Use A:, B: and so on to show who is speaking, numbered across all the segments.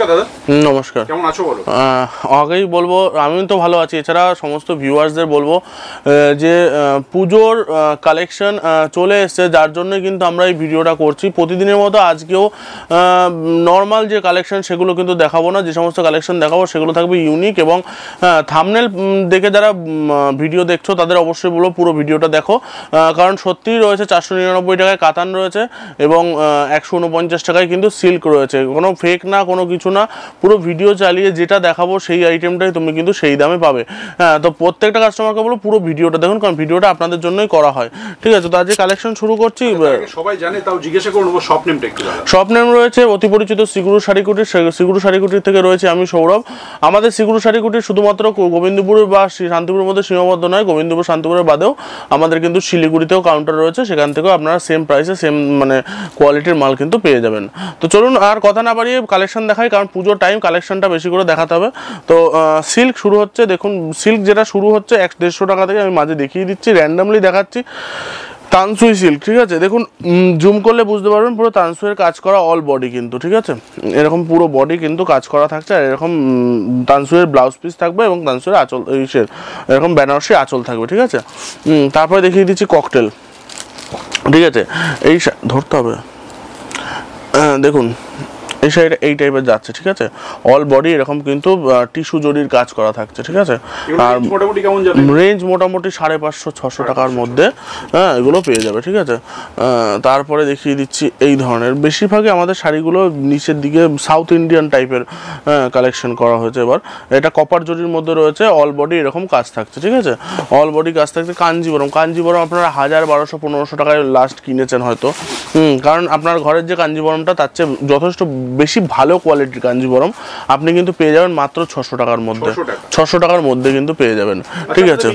A: নমস্কার দাদা।
B: নমস্কার,
A: কেমন আছো বলো?
B: আগেই বলবো আমি তো ভালো আছি, এছাড়া সমস্ত ভিউয়ার্সদের বলবো যে পুজোর কালেকশন চলে এসছে, যার জন্য কিন্তু আমরা এই ভিডিওটা করছি। প্রতিদিনের মতো আজকেও নর্মাল যে কালেকশন সেগুলো কিন্তু দেখাবো না, যে সমস্ত কালেকশন দেখাবো সেগুলো থাকবে ইউনিক। এবং থাম্বনেল দেখে যারা ভিডিও দেখছো তাদের অবশ্যই বলবো পুরো ভিডিওটা দেখো, কারণ সত্যিই রয়েছে 499 টাকায় কাতান রয়েছে এবং 149 টাকায় কিন্তু সিল্ক রয়েছে। কোনো ফেক না, কোনো কিছু না, পুরো ভিডিও চালিয়ে যেটা দেখাবো সেই আইটেমটাই তুমি কিন্তু সেই দামে পাবে। হ্যাঁ, তো প্রত্যেকটা কাস্টমারকে বলো পুরো ভিডিওটা দেখুন, কারণ ভিডিওটা আপনাদের জন্যই করা হয়। ঠিক আছে, তো আজকে কালেকশন শুরু করছি।
A: সবাই জানে, তাও জিজ্ঞাসা করব শপ নেমটা একটু।
B: শপ নেম রয়েছে অতি পরিচিত শ্রীগুরু শাড়ি কুটির। শ্রীগুরু শাড়ি কুটির থেকে রয়েছে আমি সৌরভ। আমাদের শ্রীগুরু শাড়ি কুটির শুধুমাত্র গোবিন্দপুর বা শান্তিপুরের মধ্যে সীমাবদ্ধ নয়, গোবিন্দপুর শান্তিপুরের বাদেও আমাদের কিন্তু শিলিগুড়িতেও কাউন্টার রয়েছে, সেখান থেকেও আপনারা সেম প্রাইসে সেম মানে কোয়ালিটির মাল কিন্তু পেয়ে যাবেন। তো চলুন আর কথা না বাড়িয়ে কালেকশন দেখাই, কারণ পুজোর টাইম কালেকশনটা বেশি করে দেখাতে হবে। তো সিল্ক শুরু হচ্ছে, দেখুন সিল্ক যেটা শুরু হচ্ছে 150 টাকা থেকে, আমি মাঝে দেখিয়ে দিচ্ছি, র্যান্ডামলি দেখাচ্ছি। তানসুই সিল্ক, ঠিক আছে, দেখুন জুম করলে বুঝতে পারবেন পুরো তানসুইয়ের কাজ করা অল বডি কিন্তু, ঠিক আছে, এরকম পুরো বডি কিন্তু কাজ করা থাকছে। আর এরকম তানসুইয়ের ব্লাউজ পিস থাকবে এবং তানসুইয়ের আঁচল, এরকম বেনারসি আঁচল থাকবে, ঠিক আছে। তারপরে দেখিয়ে দিচ্ছি ককটেল, ঠিক আছে, এই ধরতে হবে, দেখুন এই সাইডে এই টাইপের যাচ্ছে, ঠিক আছে, অল বডি এরকম কিন্তু টিস্যু জরির কাজ করা থাকছে, ঠিক আছে। আর রেঞ্জ মোটামুটি 550-600 টাকার মধ্যে, হ্যাঁ, এগুলো পেয়ে যাবে, ঠিক আছে। তারপরে দেখিয়ে দিচ্ছি এই ধরনের বেশিরভাগই আমাদের শাড়িগুলো নিচের দিকে সাউথ ইন্ডিয়ান টাইপের কালেকশন করা হয়েছে। এবার এটা কপার জরির মধ্যে রয়েছে, অল বডি এরকম কাজ থাকছে, ঠিক আছে, অল বডি কাজ থাকছে। কাঞ্জিবরম আপনারা 1000, 1200, 1500 টাকায় লাস্ট কিনেছেন হয়তো, কারণ আপনার ঘরের যে কাঞ্জিবরমটা তার চেয়ে যথেষ্ট বেশি ভালো কোয়ালিটির কাঞ্জিবরম আপনি কিন্তু পেয়ে যাবেন মাত্র 600 টাকার মধ্যে, 600 টাকার মধ্যে কিন্তু পেয়ে যাবেন, ঠিক আছে।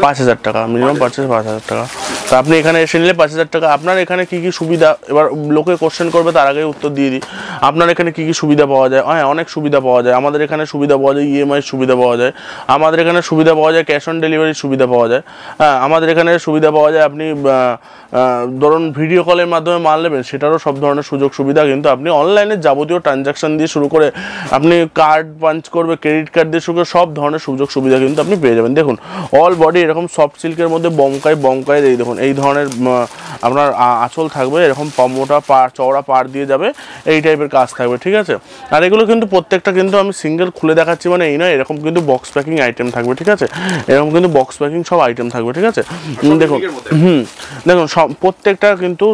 B: 5000 টাকা মিনিমাম পারচেস, 5000 টাকা। তো আপনি এখানে এসে নিলে 5000 টাকা। আপনার এখানে কি কি সুবিধা, এবার লোকে কোশ্চেন করবে তার আগে উত্তর দিয়ে দিই। আপনার এখানে কি কি সুবিধা পাওয়া যায়? হ্যাঁ, অনেক সুবিধা পাওয়া যায়। আমাদের এখানে সুবিধা পাওয়া যায় ইএমআই সুবিধা পাওয়া যায়, আমাদের এখানে সুবিধা পাওয়া যায় ক্যাশ অন ডেলিভারির সুবিধা পাওয়া যায়। হ্যাঁ, আমাদের এখানে সুবিধা পাওয়া যায় আপনি ধরুন ভিডিও কলের মাধ্যমে মাল নেবেন, সেটারও সব ধরনের সুযোগ সুবিধা কিন্তু আপনি অনলাইনে যাবতীয় ট্রানজাকশন দিয়ে শুরু করে আপনি কার্ড পাঞ্চ করবে, ক্রেডিট কার্ড দিয়ে শুরু করে সব ধরনের সুযোগ সুবিধা কিন্তু আপনি পেয়ে যাবেন। দেখুন অল বডি এরকম সফট সিল্কের মধ্যে বমকায় এই দেখুন এই ধরনের আপনার আঁচল থাকবে, এরকম মোটা পাড় চওড়া পাড় দিয়ে যাবে, এই টাইপের কাজ থাকবে, ঠিক আছে। আর এগুলো কিন্তু প্রত্যেকটা কিন্তু আমি সিঙ্গেল খুলে দেখাচ্ছি মানে এই নয়, এরকম কিন্তু বক্স প্যাকিং আইটেম থাকবে, ঠিক আছে, এরকম কিন্তু বক্স প্যাকিং সব আইটেম থাকবে, ঠিক আছে। দেখুন দেখুন সব প্রত্যেকটা কিন্তু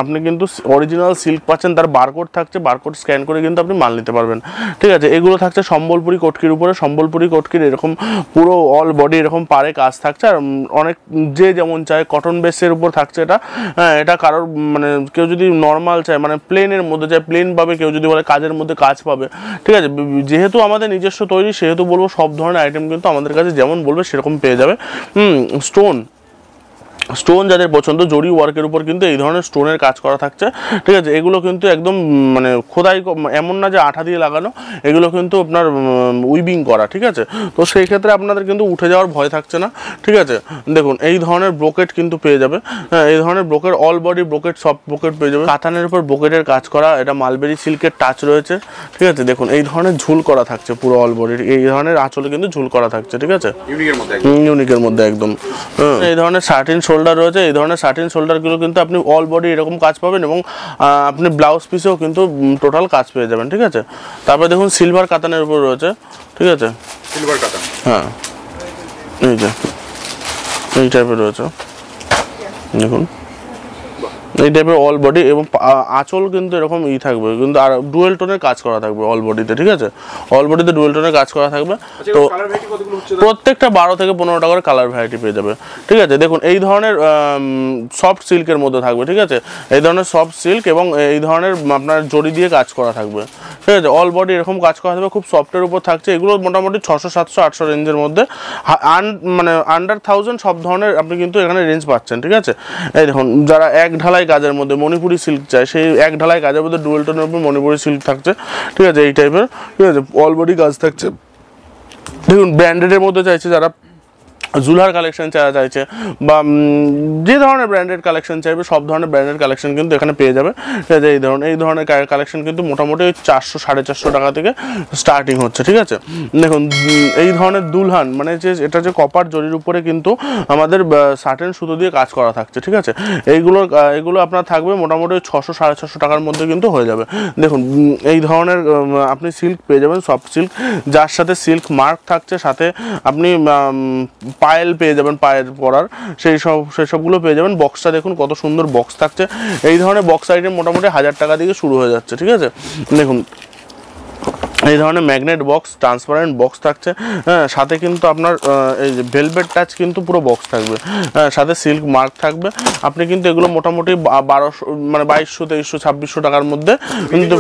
B: আপনি কিন্তু অরিজিনাল সিল্ক পাচ্ছেন, তার বারকোড থাকছে, বারকোড স্ক্যান করে কিন্তু আপনি মাল নিতে পারবেন, ঠিক আছে। এগুলো থাকছে সম্বলপুরি কটকির উপরে, সম্বলপুরি কটকির এরকম পুরো অল বডি এরকম পাড়ে কাজ থাকছে। আর অনেক যে যেমন চায় কটন বেসের উপর থাকছে এটা। হ্যাঁ, এটা কারোর মানে কেউ যদি নর্মাল চায় মানে প্লেনের মধ্যে চায় প্লেন পাবে, কেউ যদি বলে কাজের মধ্যে কাজ পাবে, ঠিক আছে। যেহেতু আমাদের নিজস্ব তৈরি সেহেতু বলবো সব ধরনের আইটেম কিন্তু আমাদের কাছে যেমন বলবে সেরকম পেয়ে যাবে। স্টোন যাদের পছন্দ, জরি ওয়ার্কের উপর কিন্তু এই ধরনের স্টোনের কাজ করা থাকছে, ঠিক আছে। এগুলো কিন্তু একদম মানে খোদাই, এমন না যে আঠা দিয়ে লাগানো, এগুলো কিন্তু আপনার উইভিং করা, ঠিক আছে। তো সেই ক্ষেত্রে আপনাদের কিন্তু উঠে যাওয়ার ভয় থাকছে না, ঠিক আছে। দেখুন এই ধরনের ব্রোকেট কিন্তু পেয়ে যাবে, হ্যাঁ, এই ধরনের brocade all body brocade soft brocade পেয়ে যাবে। কাতানের উপর ব্রোকেটের কাজ করা, এটা মালবেরি সিল্কের টাচ রয়েছে, ঠিক আছে। দেখুন এই ধরনের ঝুল করা থাকছে পুরো অল বডির, এই ধরনের আঁচলে কিন্তু ঝুল করা থাকছে, ঠিক আছে, ইউনিকের মধ্যে একদম। এই ধরনের শার্টিন শোল্ডার রয়েছে, এই ধরনের শার্টিন শোল্ডারগুলো কিন্তু আপনি অল বডি এরকম কাজ পাবেন এবং আপনি ব্লাউজ পিসেও কিন্তু টোটাল কাজ পেয়ে যাবেন, ঠিক আছে। তারপরে দেখুন সিলভার কাতানের উপর রয়েছে, ঠিক আছে,
A: সিলভার কাতান,
B: হ্যাঁ, এই যে এই টাইপের রয়েছে, দেখুন এই টাইপের অল বডি এবং আঁচল কিন্তু এরকম থাকবে কিন্তু, আর ডুয়েল টোনের কাজ করা থাকবে অল বডিতে, ঠিক আছে, অল বডিতে ডুয়েল টোনের কাজ করা থাকবে। তো প্রত্যেকটা 12 থেকে 15 টাকার কালার ভ্যারাইটি পেয়ে যাবে, ঠিক আছে। দেখুন এই ধরনের সফট সিল্কের মধ্যে থাকবে, ঠিক আছে, এই ধরনের সফট সিল্ক এবং এই ধরনের আপনার জরি দিয়ে কাজ করা থাকবে, ঠিক আছে। অল বডি এরকম কাজ করা থাকবে, খুব সফটের উপর থাকছে। এগুলো মোটামুটি 600, 700, 800 রেঞ্জের মধ্যে, মানে আন্ডার 1000 সব ধরনের আপনি কিন্তু এখানে রেঞ্জ পাচ্ছেন, ঠিক আছে। এই দেখুন যারা এক ঢালাই কাজের মধ্যে মণিপুরি সিল্ক চাই, সেই এক ঢালাই কাজের মধ্যে ডুয়েল টোনের উপর মণিপুরি সিল্ক থাকছে, ঠিক আছে, এই টাইপের, ঠিক আছে, অল বডি কাজ থাকছে। দেখুন ব্র্যান্ডেডের মধ্যে চাইছে যারা জুলার কালেকশন চাইছে বা যে ধরনের ব্র্যান্ডেড কালেকশন চাইবে সব ধরনের ব্র্যান্ডেড কালেকশন কিন্তু এখানে পেয়ে যাবে। ঠিক আছে, এই ধরনের কালেকশন কিন্তু মোটামুটি 400 450 টাকা থেকে স্টার্টিং হচ্ছে। ঠিক আছে, দেখুন এই ধরনের দুলহান মানে যে এটা যে কপার জরির উপরে কিন্তু আমাদের সার্টেন সুতো দিয়ে কাজ করা থাকছে। ঠিক আছে, এগুলো আপনার থাকবে মোটামুটি 600 650 টাকার মধ্যে কিন্তু হয়ে যাবে। দেখুন এই ধরনের আপনি সিল্ক পেয়ে যাবেন, সফট সিল্ক, যার সাথে সিল্ক মার্ক থাকছে, সাথে আপনি পায়েল পেয়ে যাবেন, পায়ের পরার সেই সবগুলো পেয়ে যাবেন। বক্সটা দেখুন কত সুন্দর বক্স থাকছে। এই ধরনের বক্স আইটেম মোটামুটি 1000 টাকা থেকে শুরু হয়ে যাচ্ছে। ঠিক আছে, দেখুন এই ধরনের ম্যাগনেট বক্স, ট্রান্সপারেন্ট বক্স থাকছে। হ্যাঁ, সাথে কিন্তু আপনার এই যে ভেলভেট টাচ কিন্তু পুরো বক্স থাকবে। হ্যাঁ, সাথে সিল্ক মার্ক থাকবে। আপনি কিন্তু এগুলো মোটামুটি 1200 মানে 2200 2300 2600 টাকার মধ্যে কিন্তু।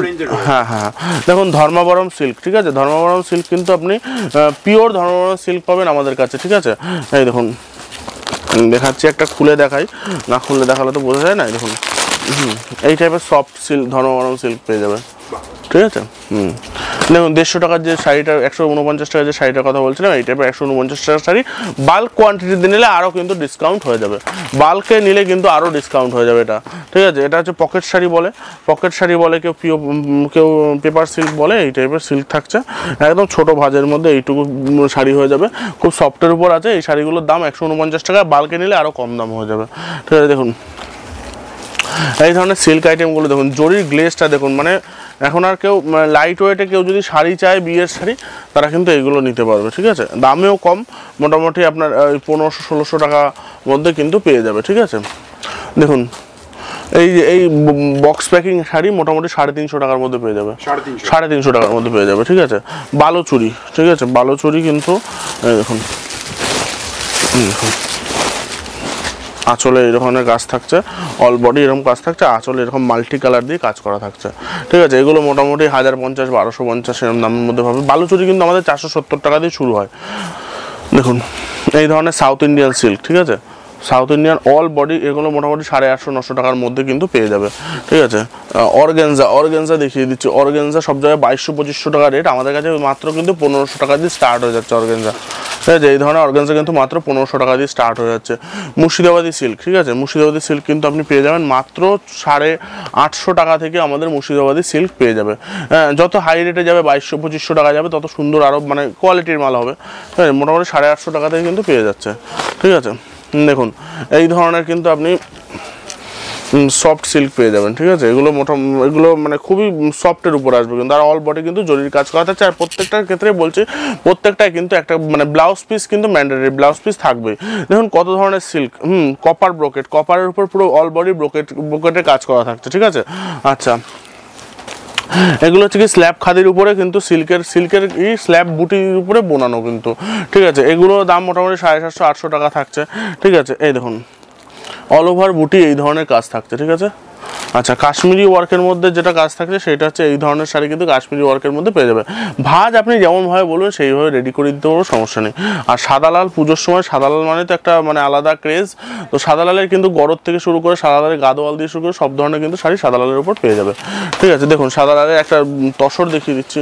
B: হ্যাঁ হ্যাঁ, দেখুন ধর্মাবরম সিল্ক। ঠিক আছে, ধর্মাবরম সিল্ক কিন্তু আপনি পিওর ধর্মাবরম সিল্ক পাবেন আমাদের কাছে। ঠিক আছে, এই দেখুন দেখাচ্ছি, একটা খুলে দেখাই, না খুলে দেখালে তো বোঝা যায় না। দেখুন এই টাইপের সফট সিল্ক, ধর্মাবরম সিল্ক পেয়ে যাবে। ঠিক আছে, দেখুন 150 টাকার যে শাড়িটা, 149 টাকার যে শাড়িটার কথা বলছিলাম, এই টাইপের 149 টাকার শাড়ি বাল্ক কোয়ান্টিটিতে নিলে আরও কিন্তু ডিসকাউন্ট হয়ে যাবে। বাল্কে নিলে কিন্তু আরও ডিসকাউন্ট হয়ে যাবে এটা। ঠিক আছে, এটা হচ্ছে পকেট শাড়ি বলে, পকেট শাড়ি বলে, কেউ পেপার সিল্ক বলে। এই টাইপের সিল্ক থাকছে, একদম ছোটো ভাজের মধ্যে এইটুকু শাড়ি হয়ে যাবে, খুব সফটের উপর আছে। এই শাড়িগুলোর দাম 149 টাকা, বাল্কে নিলে আরও কম দাম হয়ে যাবে। ঠিক আছে, দেখুন এই ধরনের সিল্ক আইটেমগুলো দেখুন, জরির গ্লেজটা দেখুন, মানে এখন আর কেউ লাইট ওয়েটে কেউ যদি শাড়ি চায়, বিয়ের শাড়ি, তারা কিন্তু এইগুলো নিতে পারবে। ঠিক আছে, দামেও কম, মোটামুটি আপনার 1500-1600 টাকা মধ্যে কিন্তু পেয়ে যাবে। ঠিক আছে, দেখুন এই বক্স প্যাকিং শাড়ি মোটামুটি 350 টাকার মধ্যে পেয়ে যাবে, 350 টাকার মধ্যে পেয়ে যাবে। ঠিক আছে, বালুচুরি, ঠিক আছে, বালুচুরি কিন্তু দেখুন আঁচলে এই ধরনের কাজ থাকছে, অল বডি এরকম কাজ থাকছে, আঁচলে এরকম মাল্টি কালার দিয়ে কাজ করা থাকছে। ঠিক আছে, এগুলো মোটামুটি 1050 1250 এরকম দামের মধ্যে পাবে। বালুচুরি কিন্তু আমাদের 470 টাকা দিয়ে শুরু হয়। দেখুন এই ধরনের সাউথ ইন্ডিয়ান সিল্ক। ঠিক আছে, সাউথ ইন্ডিয়ান অল বডি, এগুলো মোটামুটি 850-900 টাকার মধ্যে কিন্তু পেয়ে যাবে। ঠিক আছে, অর্গেনজা দেখিয়ে দিচ্ছি। অর্গেনজা সব জায়গায় 2200-2500 টাকা রেট, আমাদের কাছে মাত্র কিন্তু 1500 টাকা দিয়ে স্টার্ট হয়ে যাচ্ছে অর্গেনজা। ঠিক আছে, এই ধরনের অর্গেনজা কিন্তু মাত্র 1500 টাকা দিয়ে স্টার্ট হয়ে যাচ্ছে। মুর্শিদাবাদী সিল্ক, ঠিক আছে, মুর্শিদাবাদী সিল্ক কিন্তু আপনি পেয়ে যাবেন মাত্র 850 টাকা থেকে। আমাদের মুর্শিদাবাদী সিল্ক পেয়ে যাবে। যত হাই রেটে যাবে, 2200-2500 টাকা যাবে, তত সুন্দর আরও মানে কোয়ালিটির মাল হবে। হ্যাঁ, মোটামুটি 850 টাকা থেকে কিন্তু পেয়ে যাচ্ছে। ঠিক আছে, দেখুন এই ধরনের কিন্তু আপনি সফট সিল্ক পেয়ে যাবেন। ঠিক আছে, এগুলো মানে খুবই সফটের উপর আসবে কিন্তু, আর অল বডি কিন্তু জরির কাজ করা থাকছে। আর প্রত্যেকটার ক্ষেত্রে বলছি, প্রত্যেকটাই কিন্তু একটা মানে ব্লাউজ পিস কিন্তু ম্যান্ডেটরি ব্লাউজ পিস থাকবে। দেখুন কত ধরনের সিল্ক, কপার ব্রোকেট, কপারের উপর পুরো অল বডি ব্রোকেটের কাজ করা থাকছে। ঠিক আছে, আচ্ছা এগুলো হচ্ছে কি স্ল্যাব খাদির উপরে কিন্তু সিল্কের স্ল্যাব বুটির উপরে বোনানো কিন্তু। ঠিক আছে, এগুলোর দাম মোটামুটি 750-800 টাকা থাকছে। ঠিক আছে, এই দেখুন অল ওভার বুটি এই ধরনের কাজ থাকছে। ঠিক আছে, আচ্ছা কাশ্মীরি ওয়ার্কের মধ্যে যেটা কাজ থাকছে সেটা হচ্ছে এই ধরনের শাড়ি কিন্তু কাশ্মীরি ওয়ার্কের মধ্যে পেয়ে যাবে। ভাঁজ আপনি যেমনভাবে বলবেন সেইভাবে রেডি করে দিতে পারবো, সমস্যা নেই। আর সাদা লাল, পুজোর সময় সাদা লাল মানে তো একটা মানে আলাদা ক্রেজ। তো সাদা লালের কিন্তু গরদ থেকে শুরু করে সাদা লালের গাদোয়াল দিয়ে শুরু করে সব ধরনের কিন্তু শাড়ি সাদা লালের উপর পেয়ে যাবে। ঠিক আছে, দেখুন সাদা লালের একটা তসর দেখিয়ে দিচ্ছি।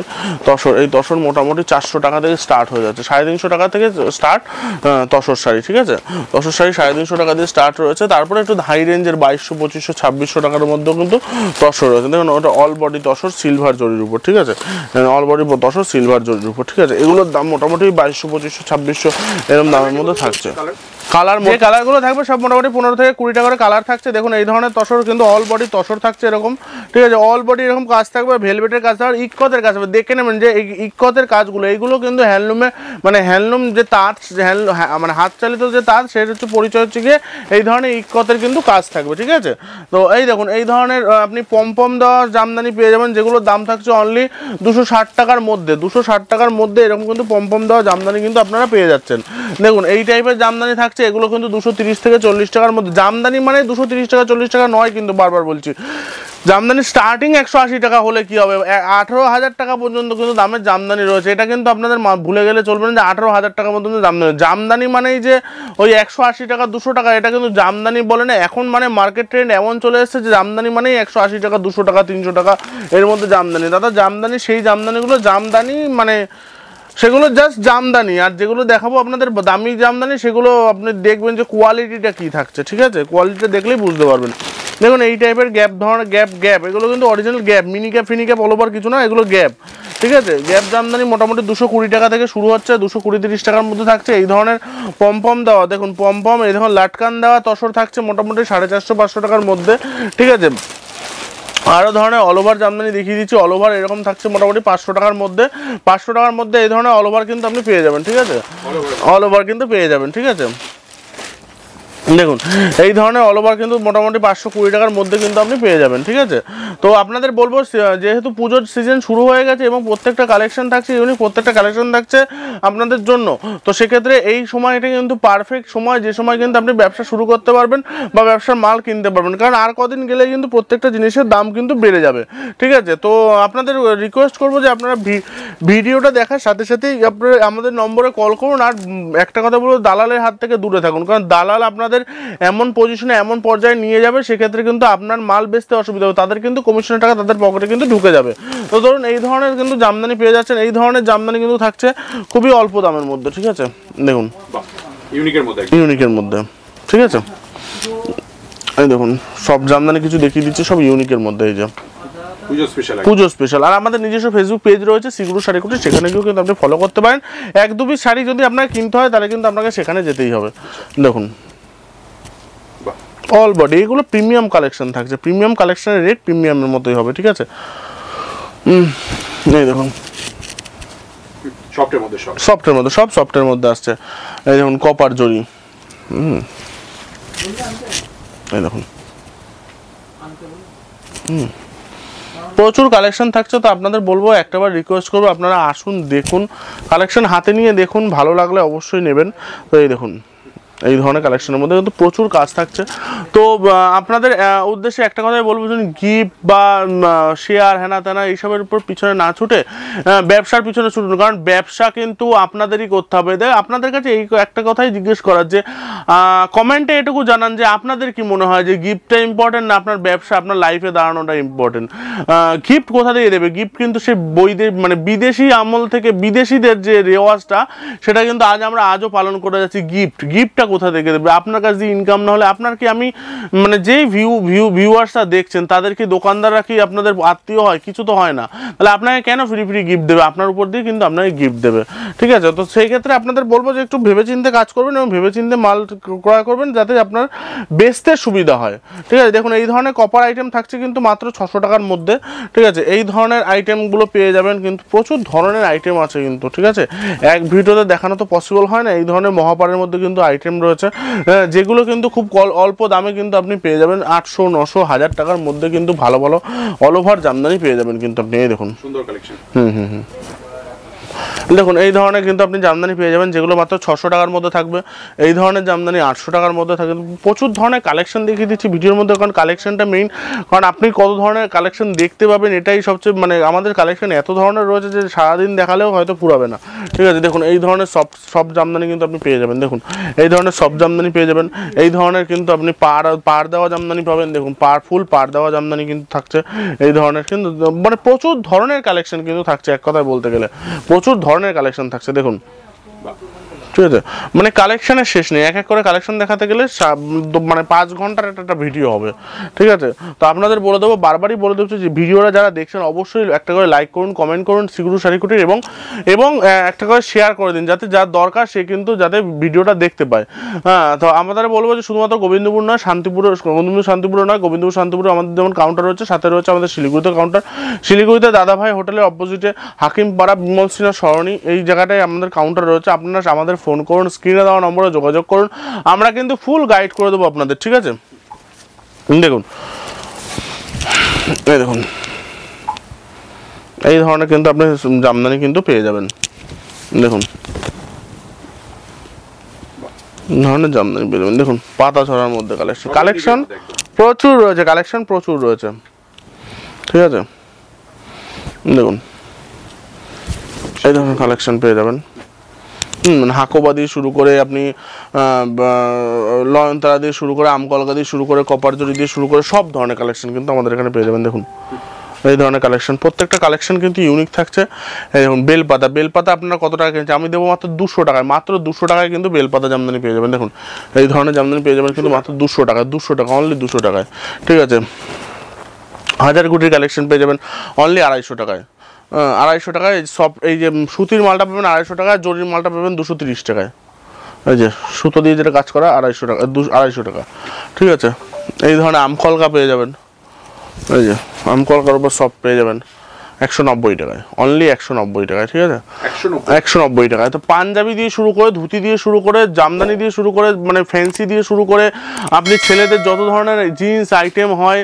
B: এই তসর মোটামুটি 400 টাকা থেকে স্টার্ট হয়ে যাচ্ছে, 350 টাকা থেকে স্টার্ট তসর শাড়ি। ঠিক আছে, তসর শাড়ি 350 টাকা দিয়ে স্টার্ট রয়েছে। তারপরে একটু হাই রেঞ্জের 2200-2500-2600 টাকার মধ্যে কিন্তু তসর রয়েছে। দেখুন ওটা অল বডি তসর সিলভার জরির উপর। ঠিক আছে, অল বডি তসর সিলভার জরির উপর। ঠিক আছে, এগুলোর দাম মোটামুটি 2200-2500-2600 এরকম দামের মধ্যে থাকছে। কালারগুলো থাকবে সব মোটামুটি 15 থেকে 20 টাকা করে কালার থাকছে। দেখুন এই ধরনের তসর কিন্তু অল বডি তসর থাকছে এরকম। ঠিক আছে, অল বডি এরকম কাজ থাকবে, ভেলভেটের কাজ থাকবে, ইক্কতের কাজ হবে। দেখে নেবেন যে এই ইক্কতের কাজগুলো, এইগুলো কিন্তু হ্যান্ডলুমে মানে হ্যান্ডলুম যে তাঁত, মানে হাত চালিত যে তাঁত, সেটা হচ্ছে পরিচয় হচ্ছে গিয়ে এই ধরনের ইক্কতের কিন্তু কাজ থাকবে। ঠিক আছে, তো এই দেখুন এই ধরনের আপনি পম দেওয়া জামদানি পেয়ে যাবেন, যেগুলোর দাম থাকছে অনলি 260 টাকার মধ্যে। 260 টাকার মধ্যে এরকম কিন্তু পম দেওয়া জামদানি কিন্তু আপনারা পেয়ে যাচ্ছেন। দেখুন এই টাইপের জামদানি থাকছে, এগুলো কিন্তু 230 থেকে 40 টাকার মধ্যে। জামদানি মানে 230 টাকা 40 টাকা নয় কিন্তু, বারবার বলছি, জামদানি স্টার্টিং 180 টাকা হলে কি হবে, 18,000 টাকা পর্যন্ত কিন্তু দামের জামদানি রয়েছে। এটা কিন্তু আপনাদের ভুলে গেলে চলবে না যে 18,000 টাকা পর্যন্ত জামদানি মানেই যে ওই 180 টাকা 200 টাকা, এটা কিন্তু জামদানি বলে না। এখন মানে মার্কেট ট্রেন্ড এমন চলে এসেছে যে জামদানি মানেই 180 টাকা 200 টাকা 300 টাকা এর মধ্যে জামদানি। দাদা জামদানি সেই জামদানিগুলো জামদানি মানে সেগুলো জাস্ট জামদানি, আর যেগুলো দেখাবো আপনাদের দামি জামদানি সেগুলো আপনি দেখবেন যে কোয়ালিটিটা কি থাকছে, ঠিক আছে? কোয়ালিটিটা দেখলেই বুঝতে পারবেন। দেখুন এই টাইপের গ্যাপ ধরনের গ্যাপ এগুলো কিন্তু অরিজিনাল গ্যাপ, মিনি গ্যাপ ফিনি গ্যাপ অল ওভার কিছু না, এগুলো গ্যাপ, ঠিক আছে? গ্যাপ জামদানি মোটামুটি 220 টাকা থেকে শুরু হচ্ছে, 220-30 টাকার মধ্যে থাকছে। এই ধরনের পমপম দেওয়া, দেখুন পমপম, এই দেখুন লাটকান দেওয়া তসর থাকছে মোটামুটি 450-500 টাকার মধ্যে, ঠিক আছে? আরও ধরনের অল ওভার জামদানি দেখিয়ে দিচ্ছি, অল ওভার এরকম থাকছে মোটামুটি 500 টাকার মধ্যে, 500 টাকার মধ্যে এই ধরনের অল ওভার কিন্তু আপনি পেয়ে যাবেন, ঠিক আছে? অল ওভার কিন্তু পেয়ে যাবেন, ঠিক আছে? দেখুন এই ধরনের অল ওভার কিন্তু মোটামুটি 520 টাকার মধ্যে কিন্তু আপনি পেয়ে যাবেন, ঠিক আছে? তো আপনাদের বলবো যেহেতু পুজোর সিজন শুরু হয়ে গেছে এবং প্রত্যেকটা কালেকশন থাকছে ইউনিক, প্রত্যেকটা কালেকশন থাকছে আপনাদের জন্য, তো সেক্ষেত্রে এই সময়টা কিন্তু পারফেক্ট সময়, যে সময় কিন্তু আপনি ব্যবসা শুরু করতে পারবেন বা ব্যবসার মাল কিনতে পারবেন, কারণ আর কদিন গেলে কিন্তু প্রত্যেকটা জিনিসের দাম কিন্তু বেড়ে যাবে, ঠিক আছে? তো আপনাদের রিকোয়েস্ট করবো যে আপনারা ভিডিওটা দেখার সাথে সাথেই আপনারা আমাদের নম্বরে কল করুন, আর একটা কথা বলবো, দালালের হাত থেকে দূরে থাকুন, কারণ দালাল আপনাদের এমন পজিশনে এমন পর্যায়ে নিয়ে যাবে সেক্ষেত্রে কিন্তু আপনার মাল বেচতে অসুবিধা হবে, তাদের কিন্তু কমিশনের টাকা তাদের পকেটে কিন্তু ঢুকে যাবে। তো ধরুন এই ধরনের কিন্তু জামদানি পেয়ে যাচ্ছেন, এই ধরনের জামদানি কিন্তু থাকছে খুবই অল্প দামের মধ্যে, ঠিক আছে? দেখুন ইউনিকের মধ্যে, ঠিক আছে? এই দেখুন সব জামদানি কিছু দেখিয়ে দিচ্ছে, সব ইউনিকের মধ্যে, এই যে পুজো স্পেশাল। আর আমাদের নিজস্ব ফেসবুক পেজ রয়েছে সিগুরু শাড়ি কুটি, সেখানে গিয়েও কিন্তু আপনি ফলো করতে পারেন। 1-2 পিস শাড়ি যদি আপনাকে কিনতে হয় তাহলে কিন্তু আপনাকে সেখানে যেতেই হবে। দেখুন অল বডি, এগুলো প্রিমিয়াম কালেকশন থাকছে, প্রিমিয়াম কালেকশনের রেট প্রিমিয়ামের মতোই হবে, ঠিক আছে? এই দেখুন সফটের মধ্যে, সব সফটের মধ্যে আসছে। এই দেখুন কপার জরি, এই দেখুন প্রচুর কালেকশন থাকছে। তো আপনাদের বলবো, একটাবার রিকোয়েস্ট করবো, আপনারা আসুন, দেখুন কালেকশন, হাতে নিয়ে দেখুন, ভালো লাগলে অবশ্যই নেবেন। তো এই দেখুন এই ধরনের কালেকশনের মধ্যে কিন্তু প্রচুর কাজ থাকছে। তো আপনাদের উদ্দেশ্যে একটা কথাই বলবো, গিফট বা শেয়ার হেনা তেনা এইসবের উপর পিছনে না ছুটে ব্যবসার পিছনে ছুটুন, কারণ ব্যবসা কিন্তু আপনাদেরই করতে হবে। আপনাদের কাছে এই একটা কথাই জিজ্ঞেস করার, যে কমেন্টে এটুকু জানান যে আপনাদের কি মনে হয় যে গিফটটা ইম্পর্টেন্ট না আপনার ব্যবসা, আপনার লাইফে দাঁড়ানোটা ইম্পর্টেন্ট? গিফট কোথা থেকে দেবে? গিফট কিন্তু সে মানে বিদেশি আমল থেকে, বিদেশিদের যে রেওয়াজটা সেটা কিন্তু আমরা আজও পালন করে যাচ্ছি। গিফটটা কোথা থেকে দেবে? আপনার কাছে যে ইনকাম না হলে আপনার কি, আমি মানে যেই ভিউয়ার্সরা দেখছেন তাদের কি দোকানদাররা কি আপনাদের আত্মীয় হয়? কিছু তো হয় না। তাহলে আপনাকে কেন ফ্রি গিফট দেবে? আপনার উপর দিয়ে কিন্তু আপনাকে গিফট দেবে, ঠিক আছে? তো সেই ক্ষেত্রে আপনাদের বলবো যে একটু ভেবেচিন্তে কাজ করবেন এবং ভেবেচিন্তে মাল ক্রয় করবেন, যাতে আপনার বেচতে সুবিধা হয়, ঠিক আছে? দেখুন এই ধরনের কপার আইটেম থাকছে কিন্তু মাত্র 600 টাকার মধ্যে, ঠিক আছে? এই ধরনের আইটেমগুলো পেয়ে যাবেন, কিন্তু প্রচুর ধরনের আইটেম আছে কিন্তু, ঠিক আছে? এক ভিডিওতে দেখানো তো পসিবল হয় না। এই ধরনের মহাপারের মধ্যে কিন্তু আইটেম রয়েছে, যেগুলো কিন্তু খুব অল্প দামে কিন্তু আপনি পেয়ে যাবেন। 800, 900, 1000 টাকার মধ্যে কিন্তু ভালো ভালো অল ওভার জামদানি পেয়ে যাবেন কিন্তু আপনি। এই দেখুন সুন্দর কালেকশন, দেখুন এই ধরনের কিন্তু আপনি জামদানি পেয়ে যাবেন, যেগুলো মাত্র 600 টাকার মধ্যে থাকবে। এই ধরনের জামদানি 800 টাকার মধ্যে থাকবে। প্রচুর ধরনের কালেকশন দেখিয়ে দিচ্ছি ভিডিওর মধ্যে, কারণ কালেকশনটা মেইন, কারণ আপনি কত ধরনের কালেকশন দেখতে পাবেন এটাই সবচেয়ে, মানে আমাদের কালেকশন এত ধরনের রয়েছে যে সারাদিন দেখালেও হয়তো পুরাবে না, ঠিক আছে? দেখুন এই ধরনের সব জামদানি কিন্তু আপনি পেয়ে যাবেন। দেখুন এই ধরনের সব জামদানি পেয়ে যাবেন। এই ধরনের কিন্তু আপনি পাড় দেওয়া জামদানি পাবেন। দেখুন ফুল পাড় দেওয়া জামদানি কিন্তু থাকছে। এই ধরনের কিন্তু মানে প্রচুর ধরনের কালেকশন কিন্তু থাকছে, এক কথায় বলতে গেলে প্রচুর ধরনের কালেকশন থাকছে। দেখুন ঠিক আছে, মানে কালেকশনের শেষ নেই। এক এক করে কালেকশন দেখাতে গেলে মানে 5 ঘন্টার একটা ভিডিও হবে, ঠিক আছে? তো আপনাদের বলে দেবো, বারবারই বলে দেবো যে ভিডিওটা যারা দেখছেন অবশ্যই একটা করে লাইক করুন, কমেন্ট করুন সিগুরু শাড়ি কুটির, এবং একটা করে শেয়ার করে দিন, যাতে যার দরকার সে কিন্তু যাতে ভিডিওটা দেখতে পায়। হ্যাঁ, তো আমাদের বলবো যে শুধুমাত্র গোবিন্দপুর নয়, শান্তিপুরে নয়, গোবিন্দপুর শান্তিপুরে আমাদের যেমন কাউন্টার রয়েছে, সাথে রয়েছে আমাদের শিলিগুড়িতে কাউন্টার। শিলিগুড়িতে দাদাভাই হোটেলের অপোজিটে হাকিমপাড়া বিমল সিনহা সরণি, এই জায়গাটায় আমাদের কাউন্টার রয়েছে। আপনারা আমাদের ফোন করুন, স্ক্রিনে দেওয়া নম্বরে যোগাযোগ করুন, আমরা কিন্তু ফুল গাইড করে দেবো আপনাদের, ঠিক আছে? দেখুন এই দেখুন এই ধরনের কিন্তু আপনি জামদানি কিন্তু পেয়ে যাবেন। দেখুন ধরনের জামদানি পেয়ে যাবেন। দেখুন পাতা ছড়ার মধ্যে কালেকশন প্রচুর রয়েছে, কালেকশন প্রচুর রয়েছে, ঠিক আছে? দেখুন এই ধরনের কালেকশন পেয়ে যাবেন। হাকোবা দিয়ে শুরু করে আপনি লয়নতারা দিয়ে শুরু করে আমকলকা দিয়ে শুরু করে কপার জরি দিয়ে শুরু করে সব ধরনের কালেকশন কিন্তু আমাদের এখানে পেয়ে যাবেন। দেখুন এই ধরনের কালেকশন, প্রত্যেকটা কালেকশন কিন্তু ইউনিক থাকছে। এই দেখুন বেলপাতা, বেলপাতা আপনারা কত টাকা কিনছে, আমি দেবো মাত্র 200 টাকায়, মাত্র 200 টাকায় কিন্তু বেলপাতা জামদানি পেয়ে যাবেন। দেখুন এই ধরনের জামদানি পেয়ে যাবেন কিন্তু মাত্র 200 টাকায়, 200 টাকা, অনলি 200 টাকায়, ঠিক আছে। 1000 কোটির কালেকশন পেয়ে যাবেন অনলি 250 টাকায়, 250 টাকায়। সব এই যে সুতির মালটা পাবেন 250 টাকায়, জরির মালটা পাবেন 230 টাকায়। এই যে সুতো দিয়ে যেটা কাজ করা 250 টাকা, 250 টাকা, ঠিক আছে। এই ধরনের আমকলকা পেয়ে যাবেন, এই যে আমকলকার উপর সব পেয়ে যাবেন 190 টাকায়, অনলি 190 টাকায়, ঠিক আছে, 190 টাকায়। তো পাঞ্জাবি দিয়ে শুরু করে, ধুতি দিয়ে শুরু করে, জামদানি দিয়ে শুরু করে, মানে ফ্যান্সি দিয়ে শুরু করে, আপনি ছেলেদের যত ধরনের জিন্স আইটেম হয়,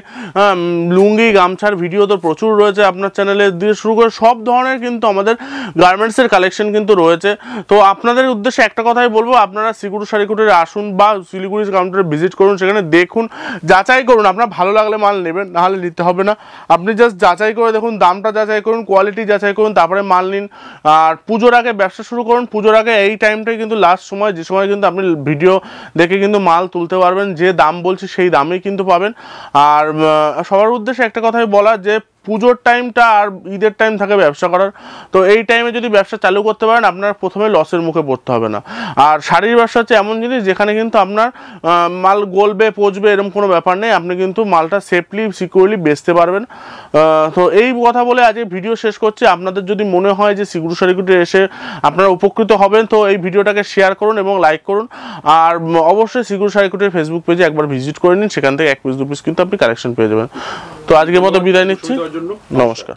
B: লুঙ্গি গামছার ভিডিও তো প্রচুর রয়েছে আপনার চ্যানেলে, দিয়ে শুরু করে সব ধরনের কিন্তু আমাদের গার্মেন্টসের কালেকশন কিন্তু রয়েছে। তো আপনাদের উদ্দেশ্যে একটা কথাই বলবো, আপনারা সিকিউর শাড়িকুটির আসুন বা শিলিগুড়ি কাউন্টারে ভিজিট করুন, সেখানে দেখুন, যাচাই করুন, আপনার ভালো লাগলে মাল নেবেন, নাহলে নিতে হবে না। আপনি জাস্ট যাচাই করে দেখুন, দামটা যাচাই করুন, কোয়ালিটি যাচাই করুন, তারপরে মাল নিন। আর পুজোর আগে ব্যবসা শুরু করুন, পুজোর আগে এই টাইমটাই কিন্তু লাস্ট সময়, যে সময় কিন্তু আপনি ভিডিও দেখে কিন্তু মাল তুলতে পারবেন, যে দাম বলছি সেই দামেই কিন্তু পাবেন। আর সবার উদ্দেশ্যে একটা কথাই বলা, যে পুজোর টাইমটা আর ঈদের টাইম থাকে ব্যবসা করার, তো এই টাইমে যদি ব্যবসা চালু করতে পারেন আপনার প্রথমে লসের মুখে পড়তে হবে না। আর শাড়ির ব্যবসা হচ্ছে এমন জিনিস যেখানে কিন্তু আপনার মাল গলবে পচবে এরকম কোনো ব্যাপার নেই, আপনি কিন্তু মালটা সেফলি সিকিউরলি বেচতে পারবেন। তো এই কথা বলে আজকে ভিডিও শেষ করছি। আপনাদের যদি মনে হয় যে সিকিউর শাড়িকুটি এসে আপনারা উপকৃত হবেন, তো এই ভিডিওটাকে শেয়ার করুন এবং লাইক করুন। আর অবশ্যই সিকিউর শাড়িকুটির ফেসবুক পেজে একবার ভিজিট করে নিন, সেখান থেকে 1 পিস 2 পিস কিন্তু আপনি কালেকশন পেয়ে যাবেন। তো আজকের মতো বিদায় নিচ্ছি, নমস্কার।